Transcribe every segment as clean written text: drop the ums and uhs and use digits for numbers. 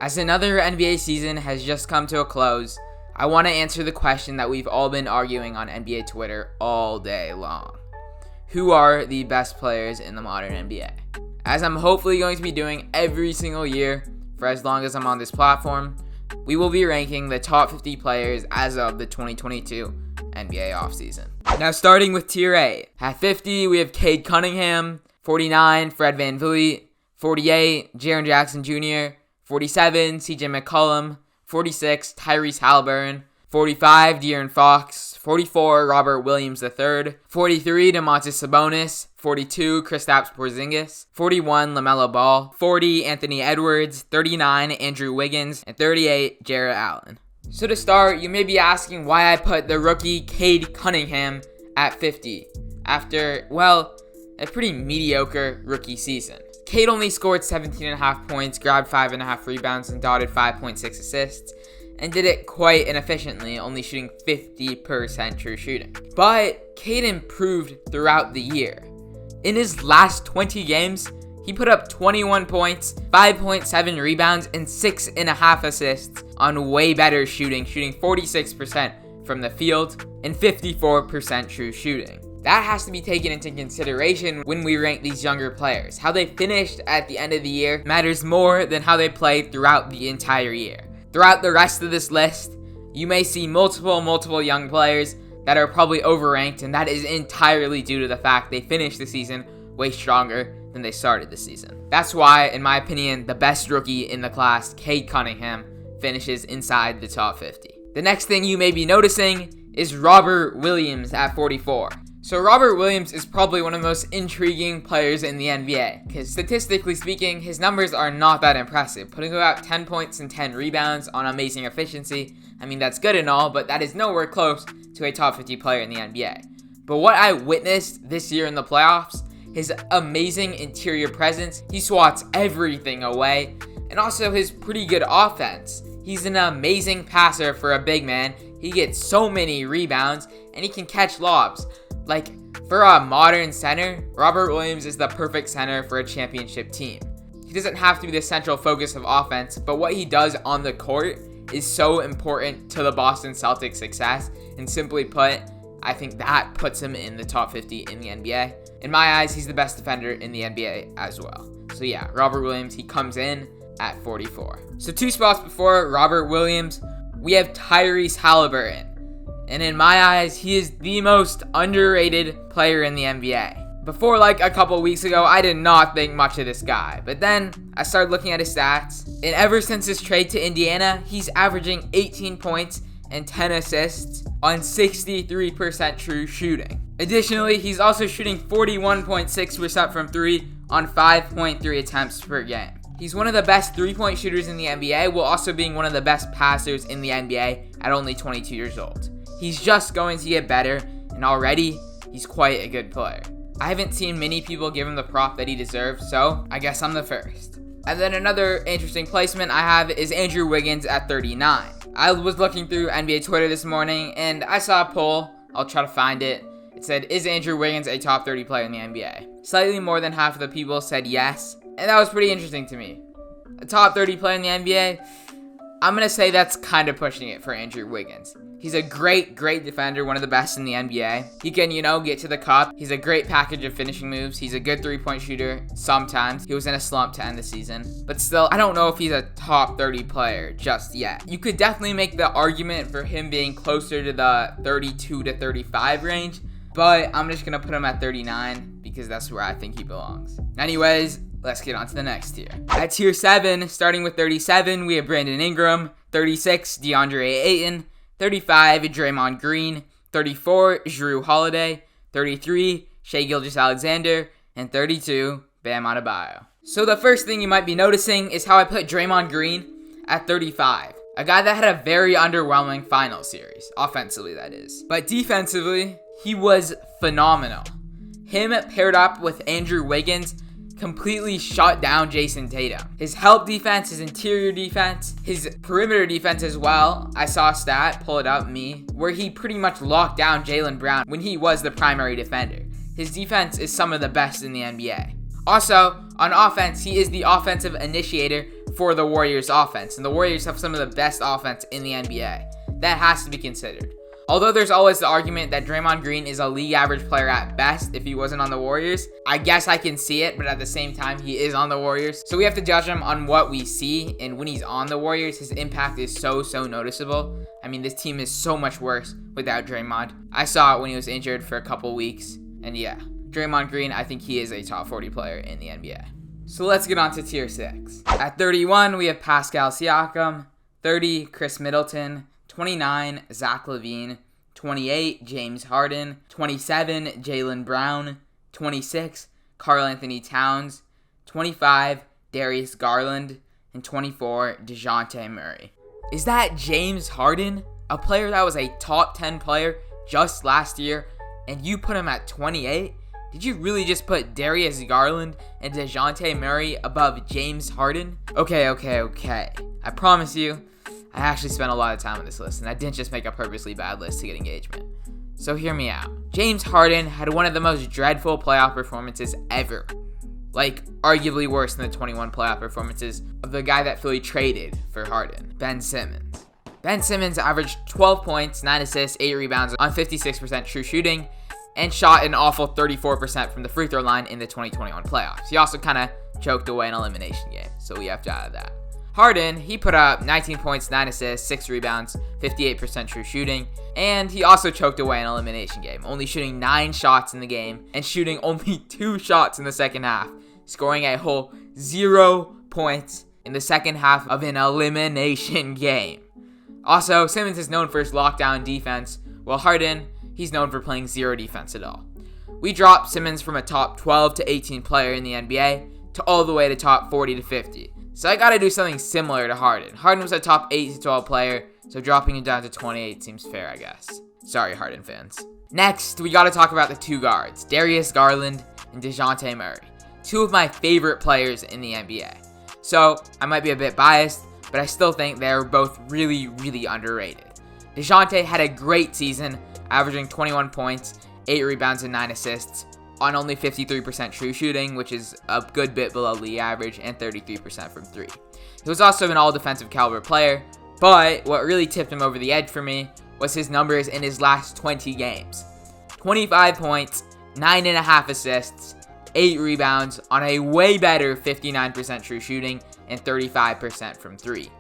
As another NBA season has just come to a close, I want to answer the question that we've all been arguing on NBA Twitter all day long. Who are the best players in the modern NBA? As I'm hopefully going to be doing every single year for as long as I'm on this platform, we will be ranking the top 50 players as of the 2022 NBA offseason. Now starting with Tier A. At 50, we have Cade Cunningham. 49, Fred VanVleet. 48, Jaren Jackson Jr. 47, CJ McCollum. 46, Tyrese Halliburton. 45, De'Aaron Fox. 44, Robert Williams III. 43, Domantas Sabonis. 42, Kristaps Porzingis. 41, LaMelo Ball. 40, Anthony Edwards. 39, Andrew Wiggins. And 38, Jarrett Allen. So to start, you may be asking why I put the rookie Cade Cunningham at 50 after, well, a pretty mediocre rookie season. Cade only scored 17.5 points, grabbed 5.5 rebounds, and dotted 5.6 assists, and did it quite inefficiently, only shooting 50% true shooting. But Cade improved throughout the year. In his last 20 games, he put up 21 points, 5.7 rebounds, and 6.5 assists on way better shooting 46% from the field and 54% true shooting. That has to be taken into consideration when we rank these younger players. How they finished at the end of the year matters more than how they played throughout the entire year. Throughout the rest of this list, you may see multiple young players that are probably overranked, and that is entirely due to the fact they finished the season way stronger than they started the season. That's why, in my opinion, the best rookie in the class, Cade Cunningham, finishes inside the top 50. The next thing you may be noticing is Robert Williams at 44. So Robert Williams is probably one of the most intriguing players in the NBA, because statistically speaking, his numbers are not that impressive, putting about 10 points and 10 rebounds on amazing efficiency. I mean, that's good and all, but that is nowhere close to a top 50 player in the NBA. But what I witnessed this year in the playoffs, his amazing interior presence, he swats everything away, and also his pretty good offense. He's an amazing passer for a big man. He gets so many rebounds, and he can catch lobs. Like, for a modern center, Robert Williams is the perfect center for a championship team. He doesn't have to be the central focus of offense, but what he does on the court is so important to the Boston Celtics' success, and simply put, I think that puts him in the top 50 in the NBA. In my eyes, he's the best defender in the NBA as well. So yeah, Robert Williams, he comes in at 44. So 2 spots before Robert Williams, we have Tyrese Halliburton. And in my eyes, he is the most underrated player in the NBA. Before like a couple weeks ago, I did not think much of this guy. But then I started looking at his stats. And ever since his trade to Indiana, he's averaging 18 points and 10 assists on 63% true shooting. Additionally, he's also shooting 41.6% from 3 on 5.3 attempts per game. He's one of the best 3-point shooters in the NBA, while also being one of the best passers in the NBA at only 22 years old. He's just going to get better, and already, he's quite a good player. I haven't seen many people give him the prop that he deserves, so I guess I'm the first. And then another interesting placement I have is Andrew Wiggins at 39. I was looking through NBA Twitter this morning, and I saw a poll. I'll try to find it. It said, is Andrew Wiggins a top 30 player in the NBA? Slightly more than half of the people said yes, and that was pretty interesting to me. A top 30 player in the NBA? I'm going to say that's kind of pushing it for Andrew Wiggins. He's a great defender, one of the best in the NBA. He can, get to the cup. He's a great package of finishing moves. He's a good 3-point shooter sometimes. He was in a slump to end the season. But still, I don't know if he's a top 30 player just yet. You could definitely make the argument for him being closer to the 32 to 35 range, but I'm just going to put him at 39 because that's where I think he belongs. Anyways, let's get on to the next tier. At tier 7, starting with 37, we have Brandon Ingram. 36, DeAndre Ayton. 35, Draymond Green. 34, Jrue Holiday. 33, Shai Gilgeous-Alexander. And 32, Bam Adebayo. So the first thing you might be noticing is how I put Draymond Green at 35. A guy that had a very underwhelming final series. Offensively, that is. But defensively, he was phenomenal. Him paired up with Andrew Wiggins completely shut down Jason Tatum. His help defense, his interior defense, his perimeter defense as well. I saw a stat, pull it up, where he pretty much locked down Jaylen Brown when he was the primary defender. His defense is some of the best in the NBA. Also, on offense, he is the offensive initiator for the Warriors offense, and the Warriors have some of the best offense in the NBA. That has to be considered. Although there's always the argument that Draymond Green is a league average player at best if he wasn't on the Warriors, I guess I can see it, but at the same time, he is on the Warriors. So we have to judge him on what we see, and when he's on the Warriors, his impact is so noticeable. I mean, this team is so much worse without Draymond. I saw it when he was injured for a couple weeks, and yeah, Draymond Green, I think he is a top 40 player in the NBA. So let's get on to tier 6. At 31, we have Pascal Siakam. 30, Chris Middleton. 29, Zach LaVine. 28, James Harden. 27, Jaylen Brown. 26, Karl Anthony Towns. 25, Darius Garland. And 24, Dejounte Murray. Is that James Harden? A player that was a top 10 player just last year, and you put him at 28? Did you really just put Darius Garland and Dejounte Murray above James Harden? Okay. I promise you, I actually spent a lot of time on this list, and I didn't just make a purposely bad list to get engagement. So hear me out. James Harden had one of the most dreadful playoff performances ever. Like, arguably worse than the 21 playoff performances of the guy that Philly traded for Harden, Ben Simmons. Ben Simmons averaged 12 points, 9 assists, 8 rebounds on 56% true shooting, and shot an awful 34% from the free throw line in the 2021 playoffs. He also kind of choked away an elimination game, so we have to add that. Harden, he put up 19 points, 9 assists, 6 rebounds, 58% true shooting, and he also choked away an elimination game, only shooting 9 shots in the game and shooting only 2 shots in the second half, scoring a whole 0 points in the second half of an elimination game. Also, Simmons is known for his lockdown defense, while Harden, he's known for playing 0 defense at all. We dropped Simmons from a top 12 to 18 player in the NBA to all the way to top 40 to 50. So I gotta do something similar to Harden. Harden was a top 8 to 12 player, so dropping him down to 28 seems fair, I guess. Sorry, Harden fans. Next, we gotta talk about the 2 guards, Darius Garland and Dejounte Murray. 2 of my favorite players in the NBA. So, I might be a bit biased, but I still think they're both really underrated. Dejounte had a great season, averaging 21 points, 8 rebounds, and 9 assists on only 53% true shooting, which is a good bit below league average, and 33% from 3. He was also an all-defensive caliber player, but what really tipped him over the edge for me was his numbers in his last 20 games. 25 points, 9.5 assists, 8 rebounds on a way better 59% true shooting and 35% from 3.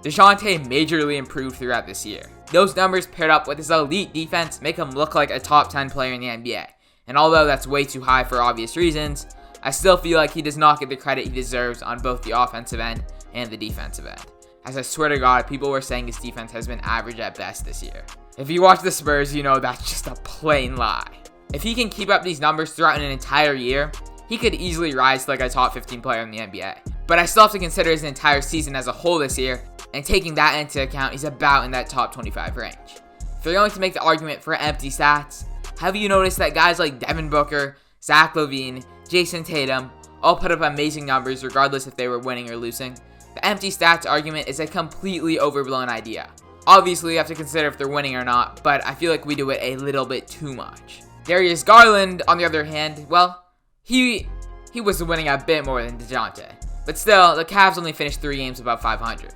Dejounte majorly improved throughout this year. Those numbers paired up with his elite defense make him look like a top 10 player in the NBA. And although that's way too high for obvious reasons, I still feel like he does not get the credit he deserves on both the offensive end and the defensive end. As I swear to God, people were saying his defense has been average at best this year. If you watch the Spurs, you know that's just a plain lie. If he can keep up these numbers throughout an entire year, he could easily rise to like a top 15 player in the NBA. But I still have to consider his entire season as a whole this year, and taking that into account, he's about in that top 25 range. If you're going to make the argument for empty stats, have you noticed that guys like Devin Booker, Zach LaVine, Jason Tatum all put up amazing numbers regardless if they were winning or losing? The empty stats argument is a completely overblown idea. Obviously, you have to consider if they're winning or not, but I feel like we do it a little bit too much. Darius Garland, on the other hand, well, he was winning a bit more than Dejounte. But still, the Cavs only finished 3 games above 500.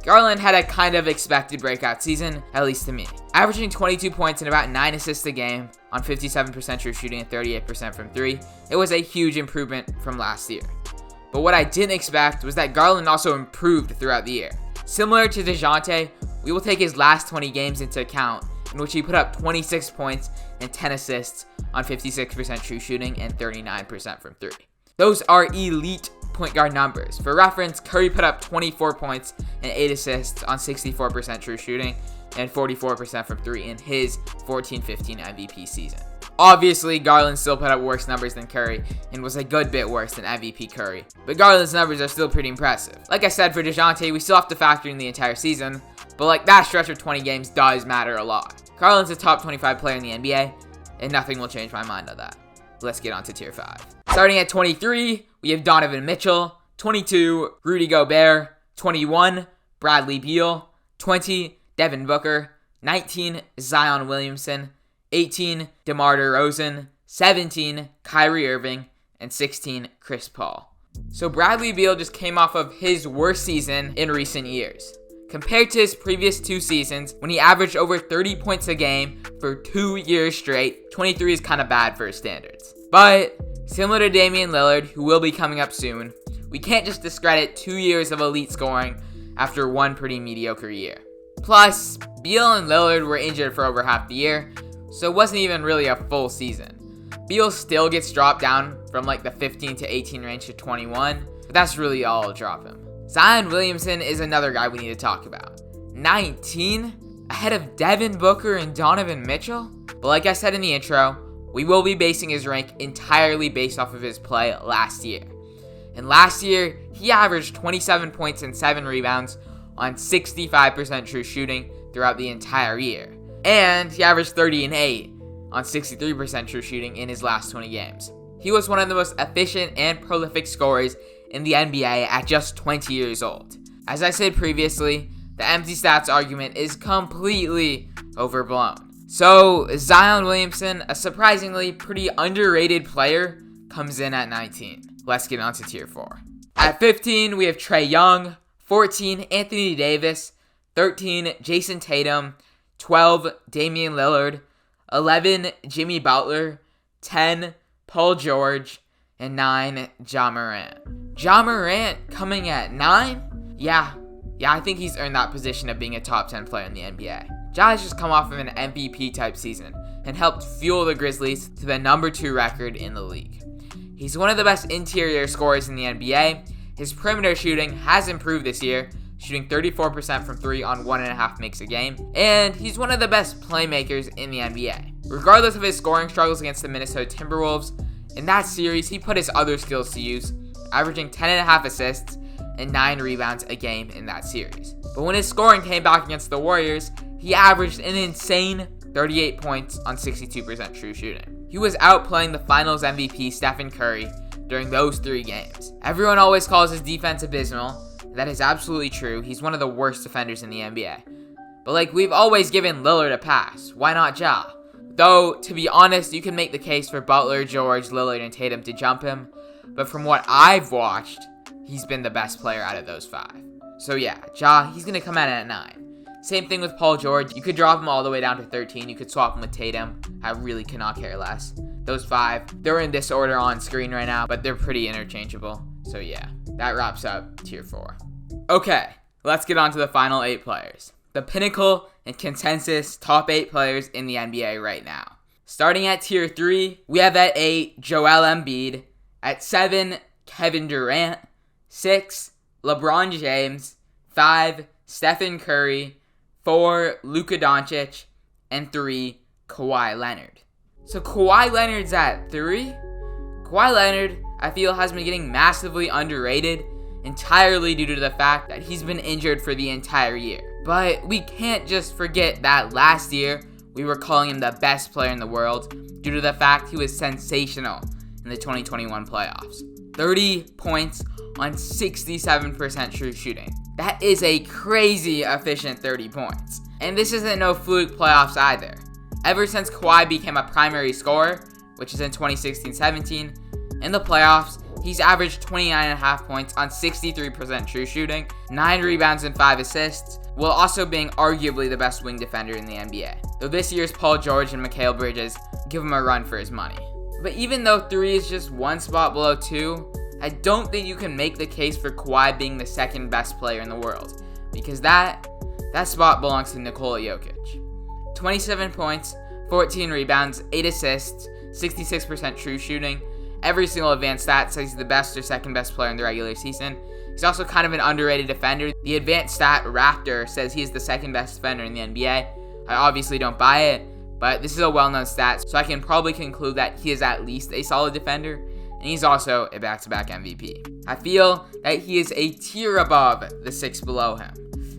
Garland had a kind of expected breakout season, at least to me. Averaging 22 points and about 9 assists a game on 57% true shooting and 38% from 3, it was a huge improvement from last year. But what I didn't expect was that Garland also improved throughout the year. Similar to Dejounte, we will take his last 20 games into account, in which he put up 26 points and 10 assists on 56% true shooting and 39% from 3. Those are elite point guard numbers. For reference, Curry put up 24 points and 8 assists on 64% true shooting and 44% from 3 in his 14-15 MVP season. Obviously, Garland still put up worse numbers than Curry and was a good bit worse than MVP Curry, but Garland's numbers are still pretty impressive. Like I said, for Dejounte, we still have to factor in the entire season, but like that stretch of 20 games does matter a lot. Garland's a top 25 player in the NBA, and nothing will change my mind on that. Let's get on to tier 5. Starting at 23, we have Donovan Mitchell. 22, Rudy Gobert. 21, Bradley Beal. 20, Devin Booker. 19, Zion Williamson. 18, DeMar DeRozan. 17, Kyrie Irving. and 16 Chris Paul. So Bradley Beal just came off of his worst season in recent years. Compared to his previous 2 seasons, when he averaged over 30 points a game for 2 years straight, 23 is kind of bad for his standards. But similar to Damian Lillard, who will be coming up soon, we can't just discredit 2 years of elite scoring after 1 pretty mediocre year. Plus, Beal and Lillard were injured for over half the year, so it wasn't even really a full season. Beal still gets dropped down from like the 15 to 18 range to 21, but that's really all I'll drop him. Zion Williamson is another guy we need to talk about. 19? Ahead of Devin Booker and Donovan Mitchell? But like I said in the intro, we will be basing his rank entirely based off of his play last year. And last year, he averaged 27 points and 7 rebounds on 65% true shooting throughout the entire year. And he averaged 30 and 8 on 63% true shooting in his last 20 games. He was one of the most efficient and prolific scorers in the NBA at just 20 years old. As I said previously, the empty stats argument is completely overblown. So Zion Williamson, a surprisingly pretty underrated player, comes in at 19. Let's get on to tier 4. At 15, we have Trae Young. 14, Anthony Davis. 13, Jason Tatum. 12, Damian Lillard. 11, Jimmy Butler. 10, Paul George. And 9, Ja Morant. Ja Morant coming at 9? Yeah, I think he's earned that position of being a top 10 player in the NBA. Ja has just come off of an MVP type season and helped fuel the Grizzlies to the number 2 record in the league. He's one of the best interior scorers in the NBA. His perimeter shooting has improved this year, shooting 34% from 3 on 1.5 makes a game, and he's one of the best playmakers in the NBA. Regardless of his scoring struggles against the Minnesota Timberwolves, in that series, he put his other skills to use, averaging 10.5 assists and 9 rebounds a game in that series. But when his scoring came back against the Warriors, he averaged an insane 38 points on 62% true shooting. He was outplaying the Finals MVP Stephen Curry during those 3 games. Everyone always calls his defense abysmal. That is absolutely true. He's one of the worst defenders in the NBA. But we've always given Lillard a pass. Why not Ja? Though, to be honest, you can make the case for Butler, George, Lillard, and Tatum to jump him. But from what I've watched, he's been the best player out of those 5. So yeah, Ja, he's going to come out at 9. Same thing with Paul George. You could drop him all the way down to 13. You could swap him with Tatum. I really cannot care less. Those 5, they're in this order on screen right now, but they're pretty interchangeable. So yeah, that wraps up tier 4. Okay, let's get on to the final 8 players. The pinnacle and consensus top 8 players in the NBA right now. Starting at tier 3, we have at 8, Joel Embiid. At 7, Kevin Durant. 6, LeBron James. 5, Stephen Curry. 4, Luka Doncic. And 3, Kawhi Leonard. So Kawhi Leonard's at 3. Kawhi Leonard, I feel, has been getting massively underrated entirely due to the fact that he's been injured for the entire year. But we can't just forget that last year we were calling him the best player in the world due to the fact he was sensational in the 2021 playoffs. 30 points on 67% true shooting. That is a crazy efficient 30 points. And this isn't no fluke playoffs either. Ever since Kawhi became a primary scorer, which is in 2016-17, in the playoffs, he's averaged 29.5 points on 63% true shooting, 9 rebounds and 5 assists, while also being arguably the best wing defender in the NBA. Though this year's Paul George and Mikal Bridges give him a run for his money. But even though 3 is just one spot below 2, I don't think you can make the case for Kawhi being the second best player in the world, because that spot belongs to Nikola Jokic. 27 points, 14 rebounds, 8 assists, 66% true shooting. Every single advanced stat says he's the best or second best player in the regular season. He's also kind of an underrated defender. The advanced stat Raptor says he is the second best defender in the NBA. I obviously don't buy it, but this is a well-known stat, so I can probably conclude that he is at least a solid defender, and he's also a back-to-back MVP. I feel that he is a tier above the 6 below him.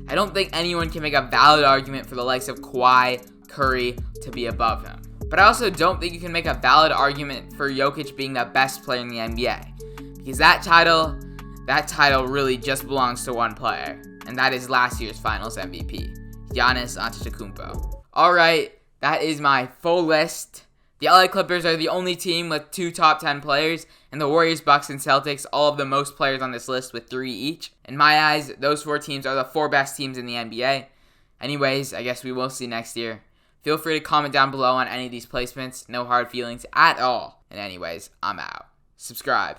I don't think anyone can make a valid argument for the likes of Kawhi, Curry to be above him. But I also don't think you can make a valid argument for Jokic being the best player in the NBA. Because that title really just belongs to one player. And that is last year's Finals MVP, Giannis Antetokounmpo. Alright, that is my full list. The LA Clippers are the only team with 2 top 10 players, and the Warriors, Bucks, and Celtics all have the most players on this list with 3 each. In my eyes, those 4 teams are the 4 best teams in the NBA. Anyways, I guess we will see next year. Feel free to comment down below on any of these placements. No hard feelings at all. And anyways, I'm out. Subscribe.